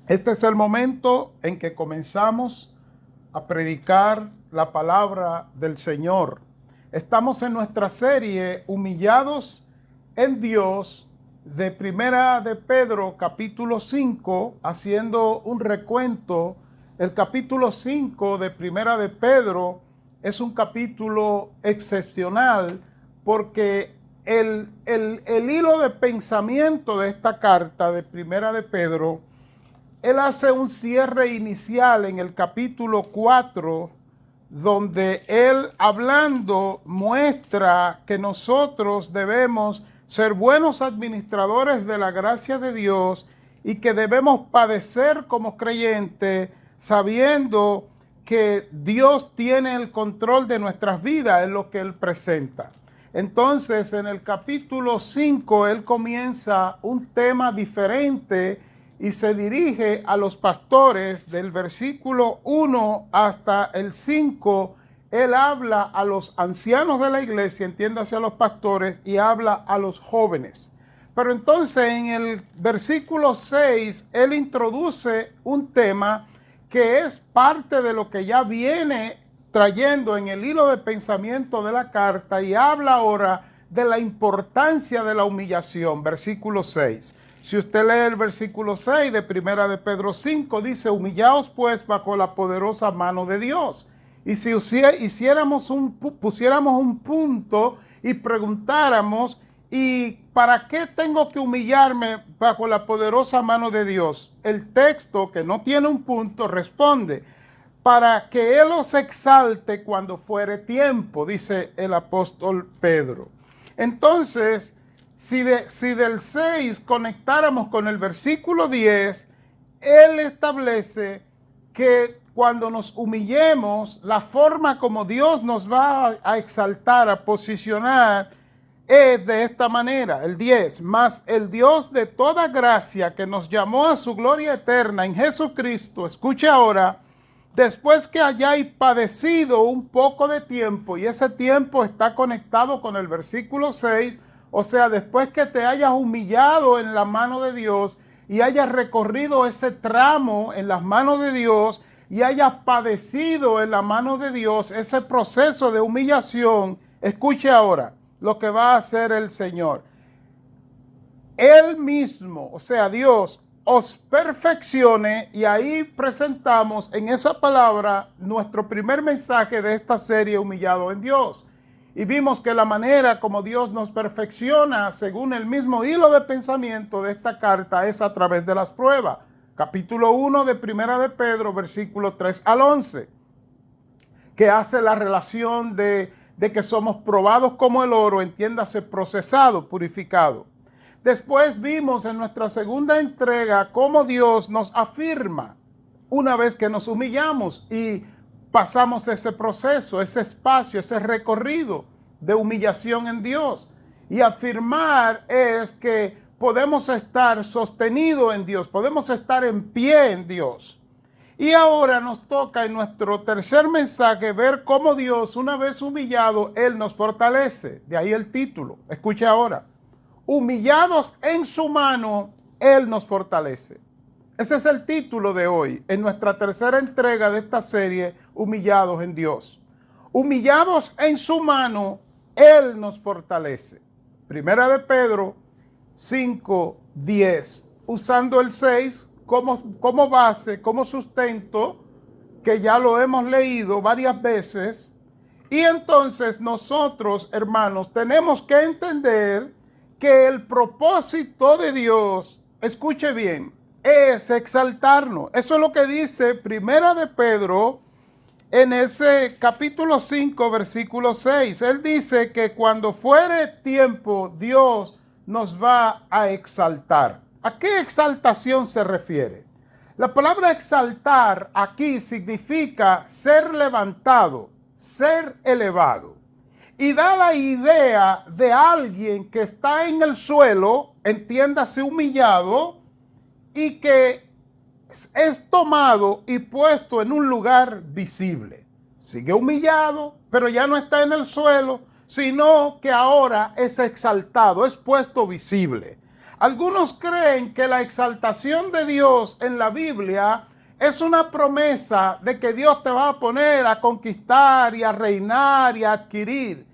Este es el momento en que comenzamos a predicar la palabra del Señor. Estamos en nuestra serie Humillados en Dios, de Primera de Pedro, capítulo 5, haciendo un recuento. El capítulo 5 de Primera de Pedro es un capítulo excepcional porque el hilo de pensamiento de esta carta de Primera de Pedro, él hace un cierre inicial en el capítulo 4, donde él hablando muestra que nosotros debemos ser buenos administradores de la gracia de Dios y que debemos padecer como creyentes sabiendo que Dios tiene el control de nuestras vidas, es lo que él presenta. Entonces, en el capítulo 5, él comienza un tema diferente y se dirige a los pastores. Del versículo 1 hasta el 5, él habla a los ancianos de la iglesia, entiéndase a los pastores, y habla a los jóvenes. Pero entonces en el versículo 6, él introduce un tema que es parte de lo que ya viene trayendo en el hilo de pensamiento de la carta, y habla ahora de la importancia de la humillación. Versículo 6. Si usted lee el versículo 6 de Primera de Pedro 5, dice: humillaos pues bajo la poderosa mano de Dios. Y si pusiéramos un punto y preguntáramos: ¿y para qué tengo que humillarme bajo la poderosa mano de Dios? El texto, que no tiene un punto, responde: para que Él os exalte cuando fuere tiempo, dice el apóstol Pedro. Entonces, si del 6 conectáramos con el versículo 10, él establece que cuando nos humillemos, la forma como Dios nos va a exaltar, a posicionar, es de esta manera. El 10, mas el Dios de toda gracia, que nos llamó a su gloria eterna en Jesucristo, escuche ahora, después que hayáis padecido un poco de tiempo, y ese tiempo está conectado con el versículo 6, o sea, después que te hayas humillado en la mano de Dios y hayas recorrido ese tramo en las manos de Dios y hayas padecido en la mano de Dios ese proceso de humillación, escuche ahora lo que va a hacer el Señor. Él mismo, o sea, Dios, os perfeccione, y ahí presentamos en esa palabra nuestro primer mensaje de esta serie, Humillado en Dios. Y vimos que la manera como Dios nos perfecciona, según el mismo hilo de pensamiento de esta carta, es a través de las pruebas. Capítulo 1 de Primera de Pedro, versículos 3 al 11, que hace la relación de que somos probados como el oro, entiéndase, procesado, purificado. Después vimos en nuestra segunda entrega cómo Dios nos afirma una vez que nos humillamos y pasamos ese proceso, ese espacio, ese recorrido de humillación en Dios. Y afirmar es que podemos estar sostenidos en Dios, podemos estar en pie en Dios. Y ahora nos toca en nuestro tercer mensaje ver cómo Dios, una vez humillado, Él nos fortalece. De ahí el título. Escuche ahora. Humillados en su mano, Él nos fortalece. Ese es el título de hoy, en nuestra tercera entrega de esta serie, Humillados en Dios. Humillados en su mano, Él nos fortalece. Primera de Pedro 5:10, usando el 6 como base, como sustento, que ya lo hemos leído varias veces. Y entonces nosotros, hermanos, tenemos que entender que el propósito de Dios, escuche bien, es exaltarnos. Eso es lo que dice Primera de Pedro en ese capítulo 5, versículo 6. Él dice que cuando fuere tiempo, Dios nos va a exaltar. ¿A qué exaltación se refiere? La palabra exaltar aquí significa ser levantado, ser elevado. Y da la idea de alguien que está en el suelo, entiéndase humillado, y que es tomado y puesto en un lugar visible. Sigue humillado, pero ya no está en el suelo, sino que ahora es exaltado, es puesto visible. Algunos creen que la exaltación de Dios en la Biblia es una promesa de que Dios te va a poner a conquistar y a reinar y a adquirir.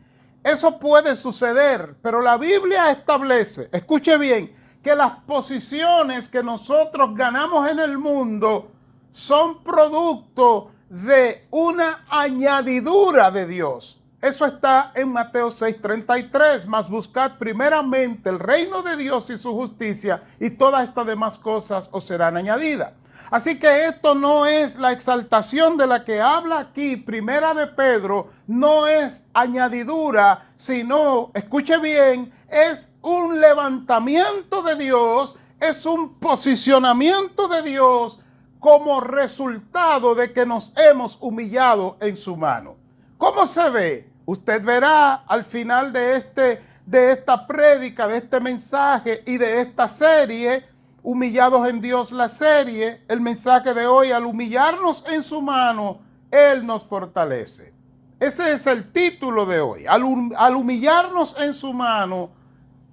Eso puede suceder, pero la Biblia establece, escuche bien, que las posiciones que nosotros ganamos en el mundo son producto de una añadidura de Dios. Eso está en Mateo 6:33, mas buscad primeramente el reino de Dios y su justicia, y todas estas demás cosas os serán añadidas. Así que esto no es la exaltación de la que habla aquí Primera de Pedro, no es añadidura, sino, escuche bien, es un levantamiento de Dios, es un posicionamiento de Dios como resultado de que nos hemos humillado en su mano. ¿Cómo se ve? Usted verá al final de esta prédica, de este mensaje y de esta serie, Humillados en Dios, la serie, el mensaje de hoy: al humillarnos en su mano, Él nos fortalece. Ese es el título de hoy. Al humillarnos en su mano,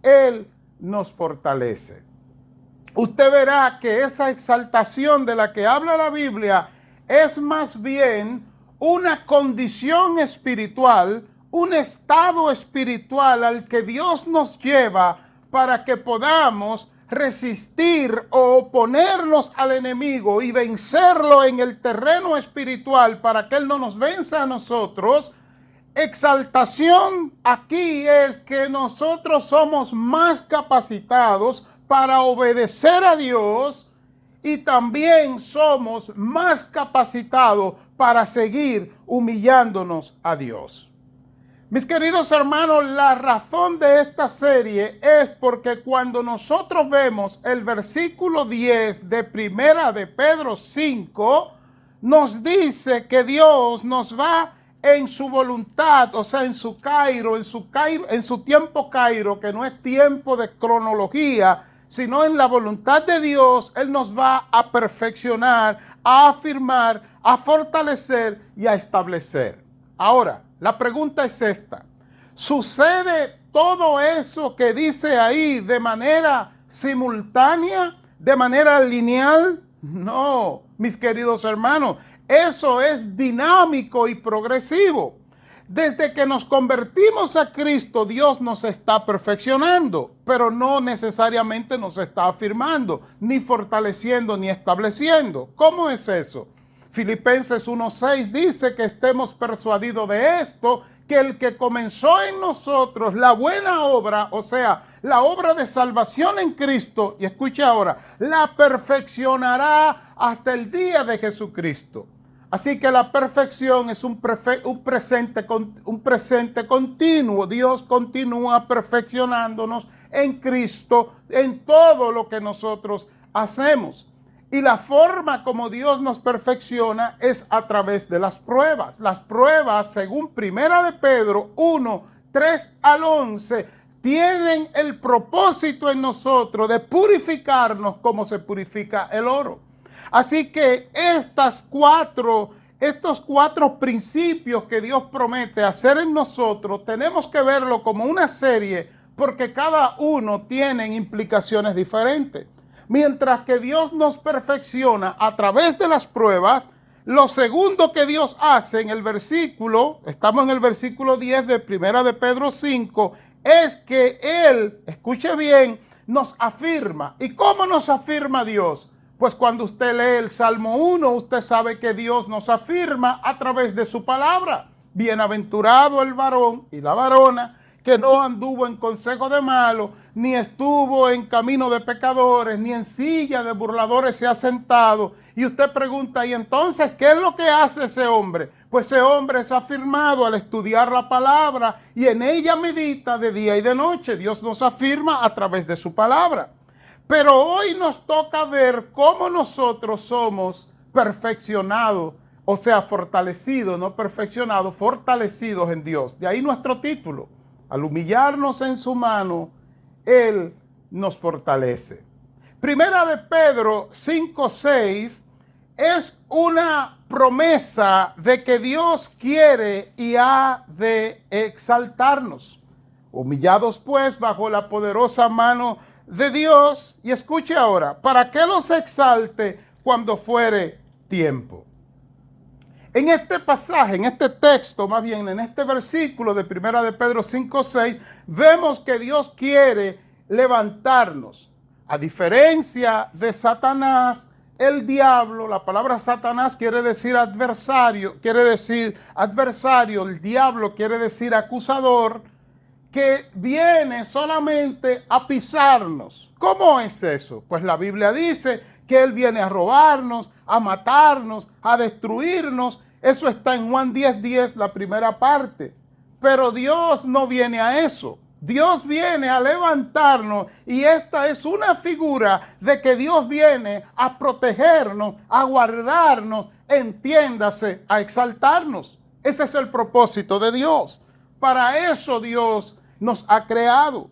Él nos fortalece. Usted verá que esa exaltación de la que habla la Biblia es más bien una condición espiritual, un estado espiritual al que Dios nos lleva para que podamos resistir o oponernos al enemigo y vencerlo en el terreno espiritual para que Él no nos venza a nosotros. Exaltación aquí es que nosotros somos más capacitados para obedecer a Dios y también somos más capacitados para seguir humillándonos a Dios. Mis queridos hermanos, la razón de esta serie es porque cuando nosotros vemos el versículo 10 de Primera de Pedro 5, nos dice que Dios nos va en su voluntad, o sea, en su cairo, en su tiempo cairo, que no es tiempo de cronología, sino en la voluntad de Dios. Él nos va a perfeccionar, a afirmar, a fortalecer y a establecer. Ahora, la pregunta es esta: ¿sucede todo eso que dice ahí de manera simultánea, de manera lineal? No, mis queridos hermanos, eso es dinámico y progresivo. Desde que nos convertimos a Cristo, Dios nos está perfeccionando, pero no necesariamente nos está afirmando, ni fortaleciendo, ni estableciendo. ¿Cómo es eso? Filipenses 1:6 dice que estemos persuadidos de esto, que el que comenzó en nosotros la buena obra, o sea, la obra de salvación en Cristo, y escuche ahora, la perfeccionará hasta el día de Jesucristo. Así que la perfección es un presente continuo. Dios continúa perfeccionándonos en Cristo en todo lo que nosotros hacemos. Y la forma como Dios nos perfecciona es a través de las pruebas. Las pruebas, según Primera de Pedro 1:3-11, tienen el propósito en nosotros de purificarnos como se purifica el oro. Así que estos cuatro principios que Dios promete hacer en nosotros, tenemos que verlo como una serie, porque cada uno tiene implicaciones diferentes. Mientras que Dios nos perfecciona a través de las pruebas, lo segundo que Dios hace en el versículo, estamos en el versículo 10 de Primera de Pedro 5, es que Él, escuche bien, nos afirma. ¿Y cómo nos afirma Dios? Pues cuando usted lee el Salmo 1, usted sabe que Dios nos afirma a través de su palabra. Bienaventurado el varón y la varona que no anduvo en consejo de malos, ni estuvo en camino de pecadores, ni en silla de burladores se ha sentado. Y usted pregunta, ¿y entonces qué es lo que hace ese hombre? Pues ese hombre es afirmado al estudiar la palabra y en ella medita de día y de noche. Dios nos afirma a través de su palabra. Pero hoy nos toca ver cómo nosotros somos perfeccionados, o sea, fortalecidos, no perfeccionados, fortalecidos en Dios. De ahí nuestro título: al humillarnos en su mano, Él nos fortalece. Primera de Pedro 5:6 es una promesa de que Dios quiere y ha de exaltarnos. Humillados pues bajo la poderosa mano de Dios, y escuche ahora, para que los exalte cuando fuere tiempo. En este pasaje, en este texto, más bien en este versículo de 1 de Pedro 5:6, vemos que Dios quiere levantarnos. A diferencia de Satanás, el diablo, la palabra Satanás quiere decir adversario, el diablo quiere decir acusador, que viene solamente a pisarnos. ¿Cómo es eso? Pues la Biblia dice que él viene a robarnos, a matarnos, a destruirnos. Eso está en Juan 10:10, la primera parte. Pero Dios no viene a eso. Dios viene a levantarnos, y esta es una figura de que Dios viene a protegernos, a guardarnos, entiéndase, a exaltarnos. Ese es el propósito de Dios. Para eso Dios nos ha creado.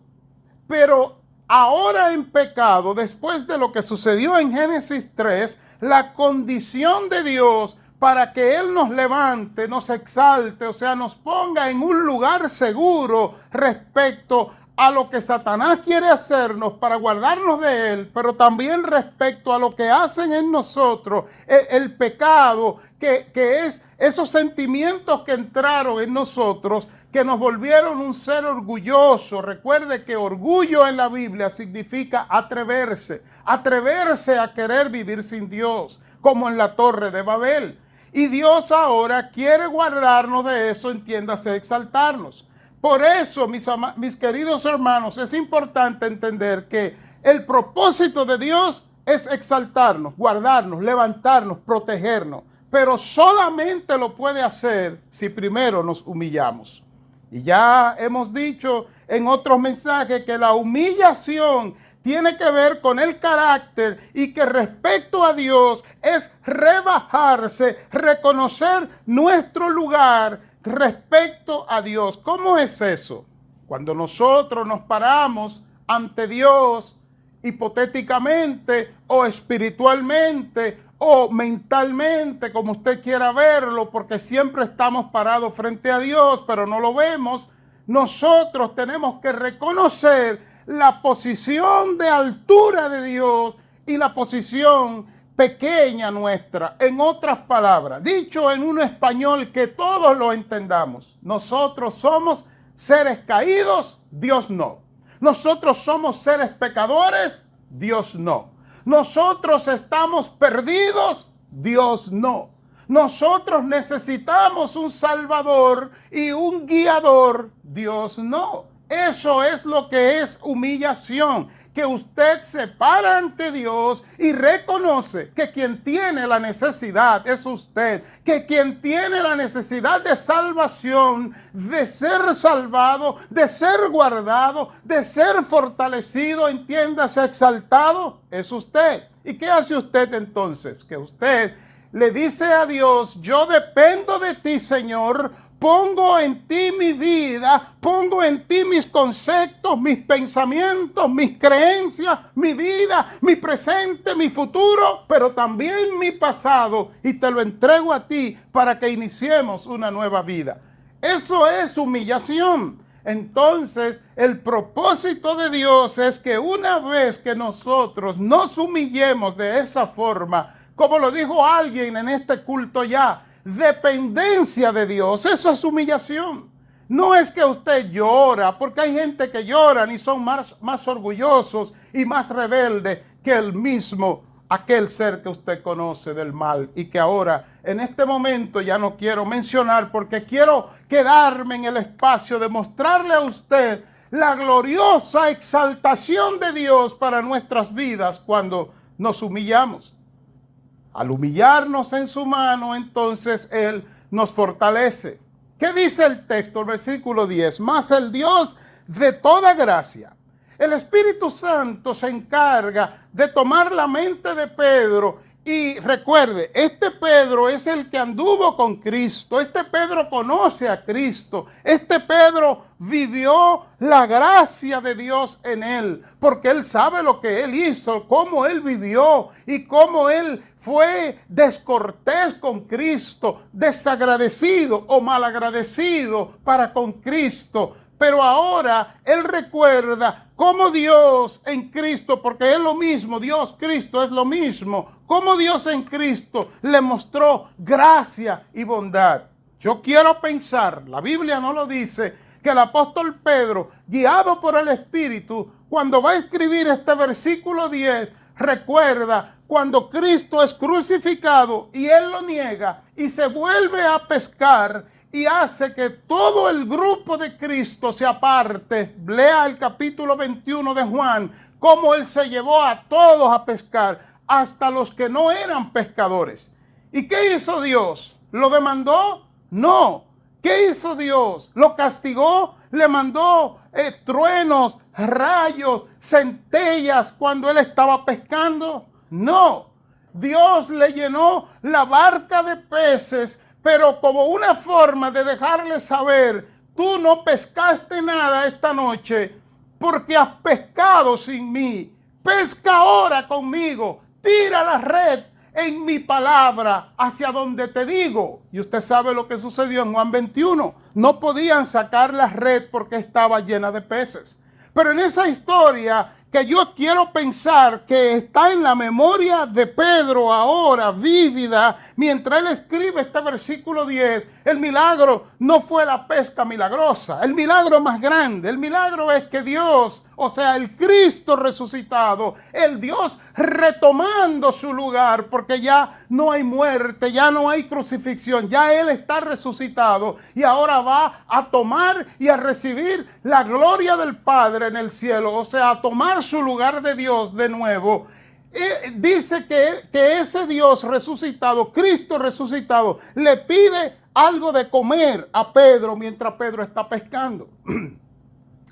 Pero ahora en pecado, después de lo que sucedió en Génesis 3, la condición de Dios para que Él nos levante, nos exalte, o sea, nos ponga en un lugar seguro respecto a lo que Satanás quiere hacernos para guardarnos de Él, pero también respecto a lo que hacen en nosotros, el pecado, que es esos sentimientos que entraron en nosotros, que nos volvieron un ser orgulloso. Recuerde que orgullo en la Biblia significa atreverse a querer vivir sin Dios, como en la Torre de Babel. Y Dios ahora quiere guardarnos de eso, entiéndase, exaltarnos. Por eso, mis queridos hermanos, es importante entender que el propósito de Dios es exaltarnos, guardarnos, levantarnos, protegernos. Pero solamente lo puede hacer si primero nos humillamos. Y ya hemos dicho en otros mensajes que la humillación tiene que ver con el carácter, y que respecto a Dios es rebajarse, reconocer nuestro lugar respecto a Dios. ¿Cómo es eso? Cuando nosotros nos paramos ante Dios, hipotéticamente o espiritualmente o mentalmente, como usted quiera verlo, porque siempre estamos parados frente a Dios, pero no lo vemos. Nosotros tenemos que reconocer la posición de altura de Dios y la posición pequeña nuestra. En otras palabras, dicho en un español que todos lo entendamos, nosotros somos seres caídos, Dios no. Nosotros somos seres pecadores, Dios no. Nosotros estamos perdidos, Dios no. Nosotros necesitamos un Salvador y un guiador, Dios no. Eso es lo que es humillación, que usted se para ante Dios y reconoce que quien tiene la necesidad es usted, que quien tiene la necesidad de salvación, de ser salvado, de ser guardado, de ser fortalecido, entiéndase, exaltado, es usted. ¿Y qué hace usted entonces? Que usted le dice a Dios: yo dependo de ti, Señor. Pongo en ti mi vida, pongo en ti mis conceptos, mis pensamientos, mis creencias, mi vida, mi presente, mi futuro, pero también mi pasado, y te lo entrego a ti para que iniciemos una nueva vida. Eso es humillación. Entonces, el propósito de Dios es que una vez que nosotros nos humillemos de esa forma, como lo dijo alguien en este culto ya, dependencia de Dios, eso es humillación. No es que usted llora, porque hay gente que lloran y son más orgullosos y más rebeldes que el mismo, aquel ser que usted conoce del mal, y que ahora en este momento ya no quiero mencionar, porque quiero quedarme en el espacio de mostrarle a usted la gloriosa exaltación de Dios para nuestras vidas cuando nos humillamos. Al humillarnos en su mano, entonces Él nos fortalece. ¿Qué dice el texto? El versículo 10. Mas el Dios de toda gracia, el Espíritu Santo, se encarga de tomar la mente de Pedro. Y recuerde, este Pedro es el que anduvo con Cristo. Este Pedro conoce a Cristo. Este Pedro vivió la gracia de Dios en él, porque él sabe lo que él hizo, cómo él vivió y cómo él fue descortés con Cristo, desagradecido o malagradecido para con Cristo. pero ahora él recuerda cómo Dios en Cristo, porque es lo mismo, Dios, Cristo es lo mismo, cómo Dios en Cristo le mostró gracia y bondad. Yo quiero pensar, la Biblia no lo dice, que el apóstol Pedro, guiado por el Espíritu, cuando va a escribir este versículo 10, recuerda cuando Cristo es crucificado y él lo niega y se vuelve a pescar y hace que todo el grupo de Cristo se aparte. Lea el capítulo 21 de Juan, cómo él se llevó a todos a pescar, hasta los que no eran pescadores. ¿Y qué hizo Dios? ¿Lo demandó? No. ¿Qué hizo Dios? ¿Lo castigó? ¿Le mandó truenos, rayos, centellas cuando él estaba pescando? No. Dios le llenó la barca de peces, pero como una forma de dejarle saber, tú no pescaste nada esta noche porque has pescado sin mí. Pesca ahora conmigo, tira la red en mi palabra hacia donde te digo. Y usted sabe lo que sucedió en Juan 21. No podían sacar la red porque estaba llena de peces. Pero en esa historia que yo quiero pensar que está en la memoria de Pedro ahora, vívida, mientras él escribe este versículo 10, el milagro no fue la pesca milagrosa. El milagro más grande, el milagro es que Dios, o sea, el Cristo resucitado, el Dios retomando su lugar, porque ya no hay muerte, ya no hay crucifixión, ya Él está resucitado y ahora va a tomar y a recibir la gloria del Padre en el cielo, o sea, a tomar su lugar de Dios de nuevo. Dice que ese Dios resucitado, Cristo resucitado, le pide algo de comer a Pedro mientras Pedro está pescando.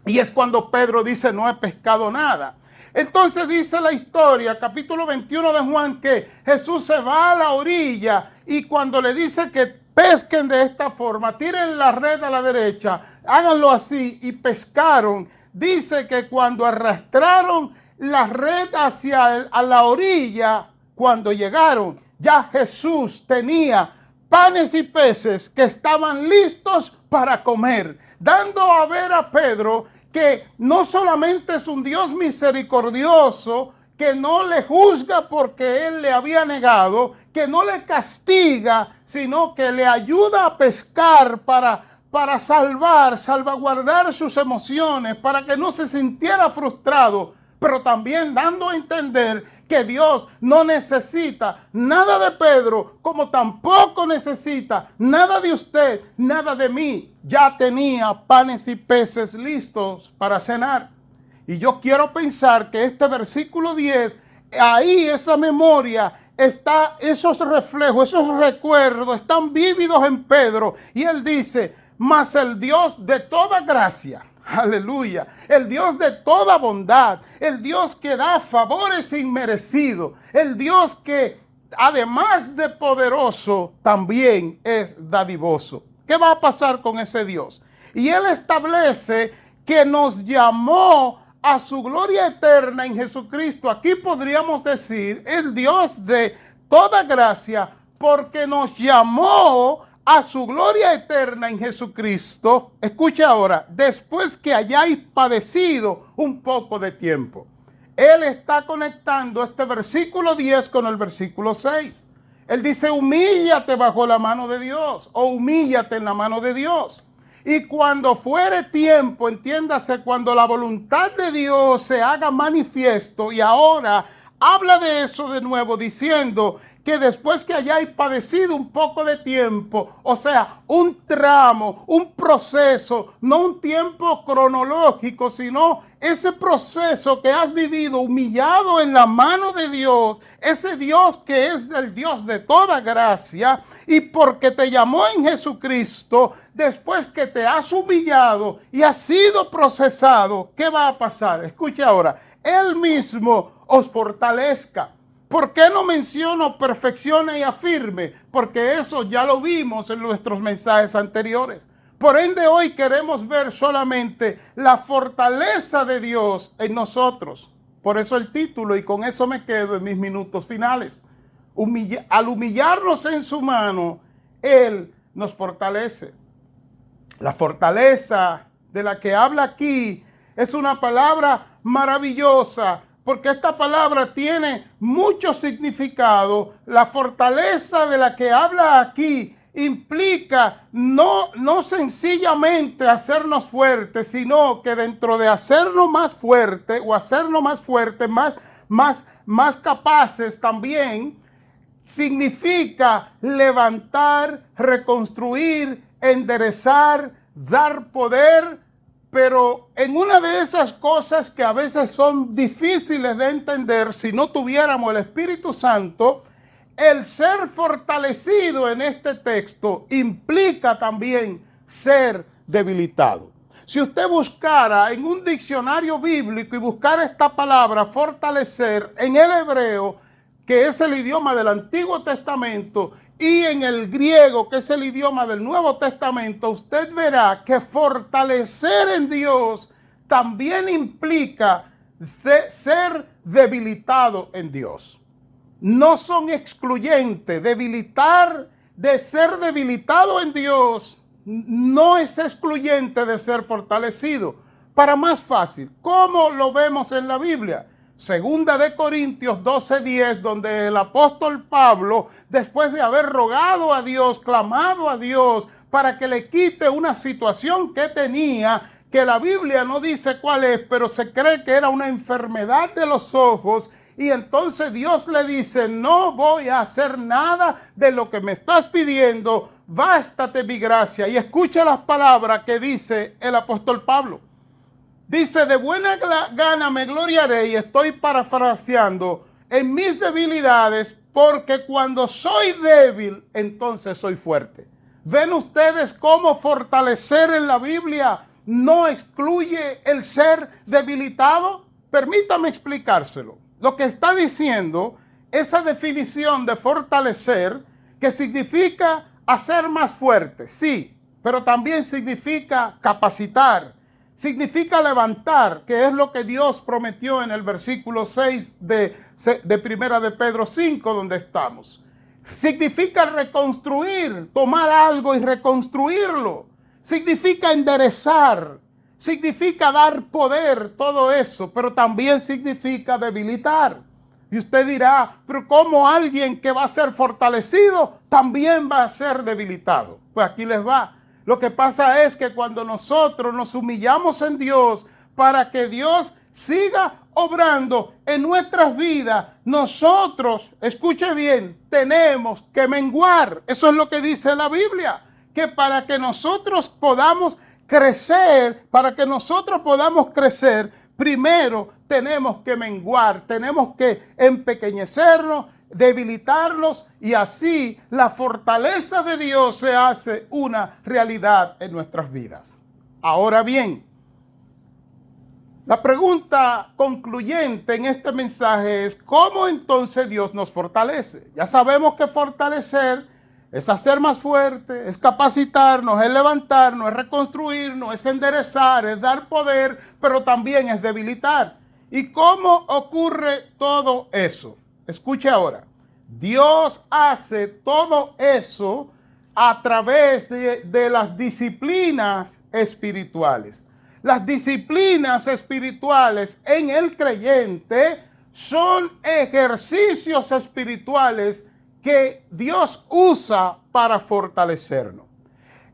Y es cuando Pedro dice, no he pescado nada. Entonces dice la historia, capítulo 21 de Juan, que Jesús se va a la orilla y cuando le dice que pesquen de esta forma, tiren la red a la derecha, háganlo así, y pescaron. Dice que cuando arrastraron la red hacia a la orilla, cuando llegaron, ya Jesús tenía panes y peces que estaban listos para comer, dando a ver a Pedro que no solamente es un Dios misericordioso, que no le juzga porque él le había negado, que no le castiga, sino que le ayuda a pescar para salvaguardar sus emociones, para que no se sintiera frustrado, pero también dando a entender que Dios no necesita nada de Pedro, como tampoco necesita nada de usted, nada de mí. Ya tenía panes y peces listos para cenar. Y yo quiero pensar que este versículo 10, ahí esa memoria está, esos reflejos, esos recuerdos están vívidos en Pedro. Y él dice, mas el Dios de toda gracia, aleluya, el Dios de toda bondad, el Dios que da favores inmerecidos, el Dios que además de poderoso también es dadivoso. ¿Qué va a pasar con ese Dios? Y él establece que nos llamó a su gloria eterna en Jesucristo. Aquí podríamos decir el Dios de toda gracia, porque nos llamó a su gloria eterna en Jesucristo. Escucha ahora, después que hayáis padecido un poco de tiempo. Él está conectando este versículo 10 con el versículo 6. Él dice, humíllate bajo la mano de Dios, o humíllate en la mano de Dios. Y cuando fuere tiempo, entiéndase, cuando la voluntad de Dios se haga manifiesto, y ahora habla de eso de nuevo, diciendo que después que hayáis padecido un poco de tiempo, o sea, un tramo, un proceso, no un tiempo cronológico, sino ese proceso que has vivido humillado en la mano de Dios, ese Dios que es el Dios de toda gracia, y porque te llamó en Jesucristo, después que te has humillado y has sido procesado, ¿qué va a pasar? Escuche ahora, Él mismo os fortalezca. ¿Por qué no menciono perfeccione y afirme? Porque eso ya lo vimos en nuestros mensajes anteriores. Por ende, hoy queremos ver solamente la fortaleza de Dios en nosotros. Por eso el título, y con eso me quedo en mis minutos finales. Al humillarnos en su mano, Él nos fortalece. La fortaleza de la que habla aquí es una palabra maravillosa, porque esta palabra tiene mucho significado. La fortaleza de la que habla aquí implica no sencillamente hacernos fuertes, sino que dentro de hacernos más fuertes o hacernos más fuertes, más capaces también, significa levantar, reconstruir, enderezar, dar poder. Pero en una de esas cosas que a veces son difíciles de entender si no tuviéramos el Espíritu Santo, el ser fortalecido en este texto implica también ser debilitado. Si usted buscara en un diccionario bíblico y buscara esta palabra fortalecer en el hebreo, que es el idioma del Antiguo Testamento, y en el griego, que es el idioma del Nuevo Testamento, usted verá que fortalecer en Dios también implica ser debilitado en Dios. No son excluyentes. De ser debilitado en Dios no es excluyente de ser fortalecido. Para más fácil, ¿cómo lo vemos en la Biblia? Segunda de Corintios 12:10, donde el apóstol Pablo, después de haber rogado a Dios, clamado a Dios para que le quite una situación que tenía, que la Biblia no dice cuál es, pero se cree que era una enfermedad de los ojos, y entonces Dios le dice: no voy a hacer nada de lo que me estás pidiendo, bástate mi gracia. Y escucha las palabras que dice el apóstol Pablo. Dice: de buena gana me gloriaré, y estoy parafraseando, en mis debilidades, porque cuando soy débil, entonces soy fuerte. ¿Ven ustedes cómo fortalecer en la Biblia no excluye el ser debilitado? Permítame explicárselo. Lo que está diciendo, esa definición de fortalecer, que significa hacer más fuerte, sí, pero también significa capacitar. Significa levantar, que es lo que Dios prometió en el versículo 6 de Primera de Pedro 5, donde estamos. Significa reconstruir, tomar algo y reconstruirlo. Significa enderezar, significa dar poder, todo eso, pero también significa debilitar. Y usted dirá: pero ¿cómo alguien que va a ser fortalecido también va a ser debilitado? Pues aquí les va. Lo que pasa es que cuando nosotros nos humillamos en Dios para que Dios siga obrando en nuestras vidas, nosotros, escuche bien, tenemos que menguar. Eso es lo que dice la Biblia, que para que nosotros podamos crecer, primero tenemos que menguar, tenemos que empequeñecernos, debilitarnos, y así la fortaleza de Dios se hace una realidad en nuestras vidas. Ahora bien, la pregunta concluyente en este mensaje es: ¿cómo entonces Dios nos fortalece? Ya sabemos que fortalecer es hacer más fuerte, es capacitarnos, es levantarnos, es reconstruirnos, es enderezar, es dar poder, pero también es debilitar. ¿Y cómo ocurre todo eso? Escuche ahora. Dios hace todo eso a través de las disciplinas espirituales. Las disciplinas espirituales en el creyente son ejercicios espirituales que Dios usa para fortalecernos.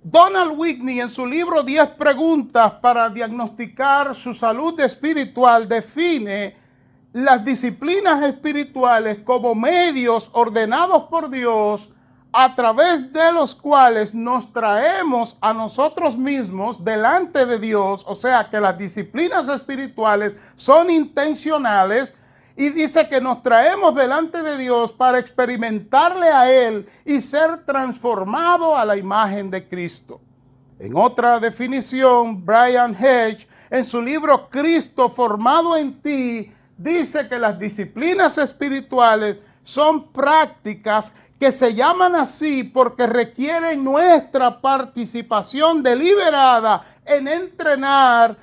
Donald Whitney, en su libro 10 preguntas para diagnosticar su salud espiritual, define las disciplinas espirituales como medios ordenados por Dios a través de los cuales nos traemos a nosotros mismos delante de Dios. O sea que las disciplinas espirituales son intencionales, y dice que nos traemos delante de Dios para experimentarle a Él y ser transformado a la imagen de Cristo. En otra definición, Brian Hedge, en su libro Cristo formado en ti, dice que las disciplinas espirituales son prácticas que se llaman así porque requieren nuestra participación deliberada en entrenar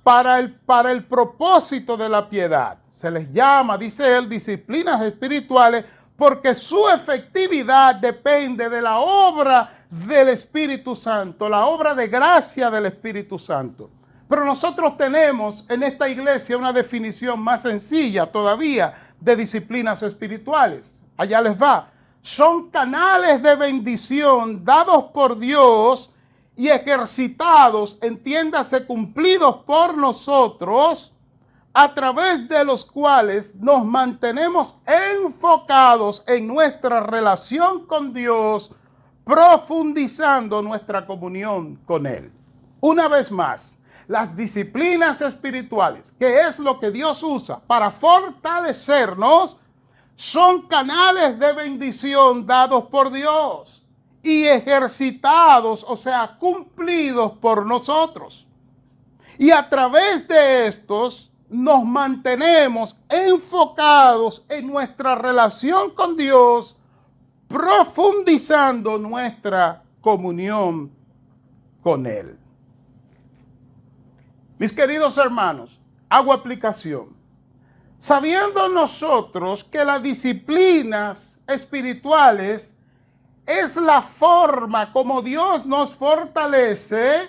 para el propósito de la piedad. Se les llama, dice él, disciplinas espirituales porque su efectividad depende de la obra del Espíritu Santo, la obra de gracia del Espíritu Santo. Pero nosotros tenemos en esta iglesia una definición más sencilla todavía de disciplinas espirituales. Allá les va. Son canales de bendición dados por Dios y ejercitados, entiéndase, cumplidos por nosotros, a través de los cuales nos mantenemos enfocados en nuestra relación con Dios, profundizando nuestra comunión con Él. Una vez más, las disciplinas espirituales, que es lo que Dios usa para fortalecernos, son canales de bendición dados por Dios y ejercitados, o sea, cumplidos por nosotros. Y a través de estos nos mantenemos enfocados en nuestra relación con Dios, profundizando nuestra comunión con Él. Mis queridos hermanos, hago aplicación. Sabiendo nosotros que las disciplinas espirituales es la forma como Dios nos fortalece,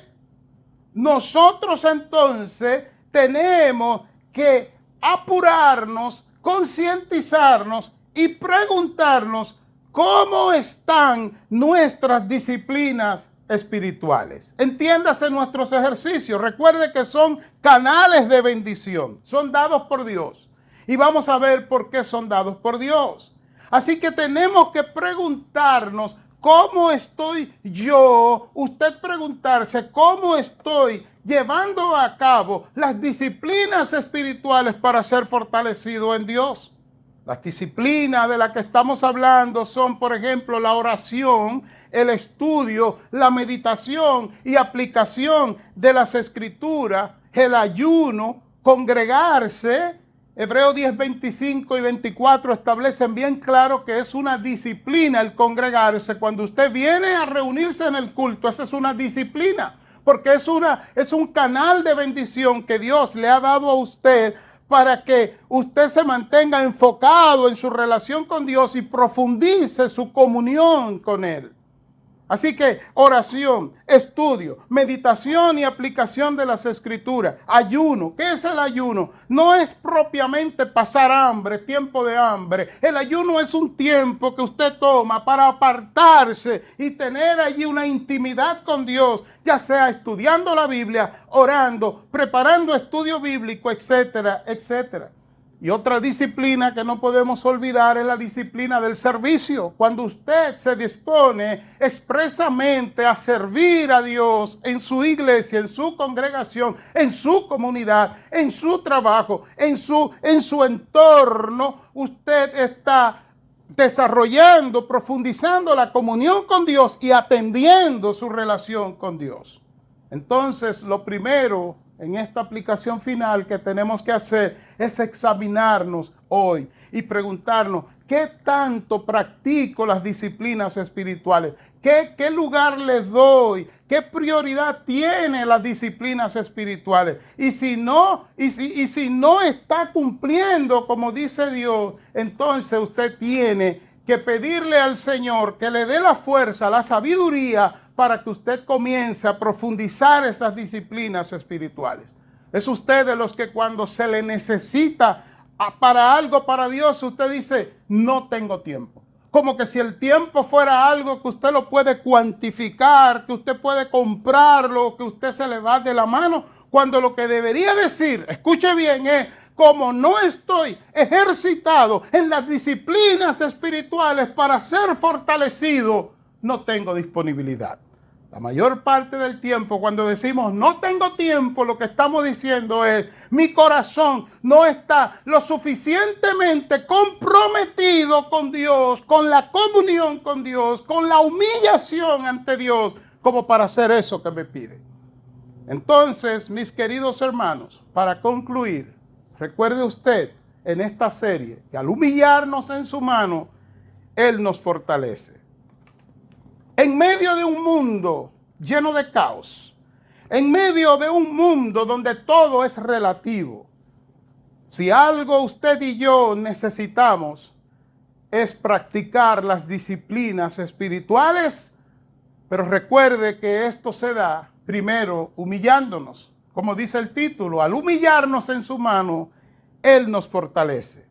nosotros entonces tenemos que apurarnos, concientizarnos y preguntarnos cómo están nuestras disciplinas espirituales. Entiéndase nuestros ejercicios. Recuerde que son canales de bendición. Son dados por Dios. Y vamos a ver por qué son dados por Dios. Así que tenemos que preguntarnos cómo estoy yo, usted preguntarse cómo estoy llevando a cabo las disciplinas espirituales para ser fortalecido en Dios. Las disciplinas de las que estamos hablando son, por ejemplo, la oración, el estudio, la meditación y aplicación de las Escrituras, el ayuno, congregarse. Hebreos 10, 25 y 24 establecen bien claro que es una disciplina el congregarse. Cuando usted viene a reunirse en el culto, esa es una disciplina, porque es un canal de bendición que Dios le ha dado a usted para que usted se mantenga enfocado en su relación con Dios y profundice su comunión con Él. Así que oración, estudio, meditación y aplicación de las Escrituras. Ayuno. ¿Qué es el ayuno? No es propiamente pasar hambre, tiempo de hambre. El ayuno es un tiempo que usted toma para apartarse y tener allí una intimidad con Dios, ya sea estudiando la Biblia, orando, preparando estudio bíblico, etcétera, etcétera. Y otra disciplina que no podemos olvidar es la disciplina del servicio. Cuando usted se dispone expresamente a servir a Dios en su iglesia, en su congregación, en su comunidad, en su trabajo, en su entorno, usted está desarrollando, profundizando la comunión con Dios y atendiendo su relación con Dios. Entonces, lo primero en esta aplicación final que tenemos que hacer es examinarnos hoy y preguntarnos qué tanto practico las disciplinas espirituales, qué lugar les doy, qué prioridad tienen las disciplinas espirituales. Y si no está cumpliendo como dice Dios, entonces usted tiene que pedirle al Señor que le dé la fuerza, la sabiduría para que usted comience a profundizar esas disciplinas espirituales. Es usted de los que cuando se le necesita para algo para Dios, usted dice, no tengo tiempo. Como que si el tiempo fuera algo que usted lo puede cuantificar, que usted puede comprarlo, que usted se le va de la mano, cuando lo que debería decir, escuche bien, es, como no estoy ejercitado en las disciplinas espirituales para ser fortalecido, no tengo disponibilidad. La mayor parte del tiempo, cuando decimos no tengo tiempo, lo que estamos diciendo es mi corazón no está lo suficientemente comprometido con Dios, con la comunión con Dios, con la humillación ante Dios, como para hacer eso que me pide. Entonces, mis queridos hermanos, para concluir, recuerde usted en esta serie que al humillarnos en su mano, Él nos fortalece. En medio de un mundo lleno de caos, en medio de un mundo donde todo es relativo, si algo usted y yo necesitamos es practicar las disciplinas espirituales Pero recuerde que esto se da primero humillándonos. Como dice el título, al humillarnos en su mano, Él nos fortalece.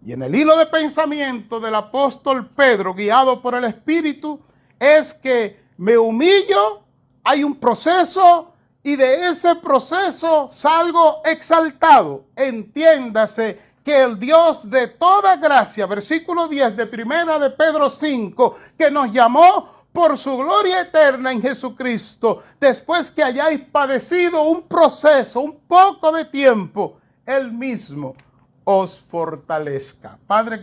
Y en el hilo de pensamiento del apóstol Pedro, guiado por el Espíritu, es que me humillo, hay un proceso y de ese proceso salgo exaltado. Entiéndase que el Dios de toda gracia, versículo 10 de primera de Pedro 5, que nos llamó por su gloria eterna en Jesucristo, después que hayáis padecido un proceso, un poco de tiempo, Él mismo os fortalezca. Padre,